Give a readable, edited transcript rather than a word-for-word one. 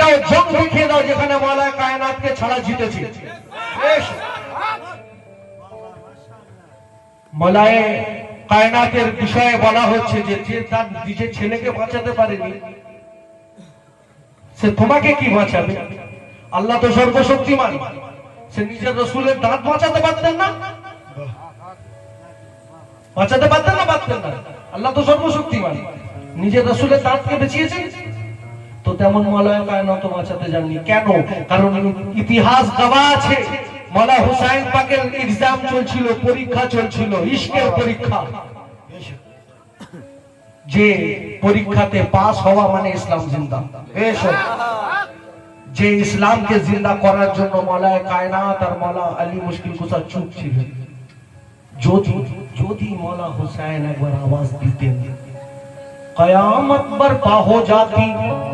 দাও, জং দেখিয়ে দাও যেখানে মওলা কায়নাতকে ছাড়া জিতেছে। মওলায়ে কায়নাতের বিষয়ে বলা হচ্ছে যে যে তার নিজের ছেলেকে বাঁচাতে পারেনি সে তোমাকে কি বাঁচাবে? আল্লাহ তো সর্বশক্তিমান, সে নিজের রাসূলের দাঁত বাঁচাতে পারতেন না? বাঁচাতে পারতেন না? পারতেন না। আল্লাহ তো সর্বশক্তিমান, নিজের রাসূলের দাঁতকে বাঁচিয়েছেন। তো তেমন মওলায়ে কায়নাত বাঁচাতে যাননি। কেন? কারণ ইতিহাস গাওয়া আছে মওলা হুসাইন পাকের এক্সাম চলছিল, পরীক্ষা চলছিল, ইশকের পরীক্ষা। যে পরীক্ষাতে পাস হওয়া মানে ইসলাম জিন্দা। যে ইসলামকে জিন্দা করার জন্য মওলায়ে কায়নাত আর মওলা আলী মুশকিল কুশা চুপ ছিলেন। যদি মওলা হুসাইন একবার আওয়াজ দিতেন, কয়ামত বরপা হো জাতি।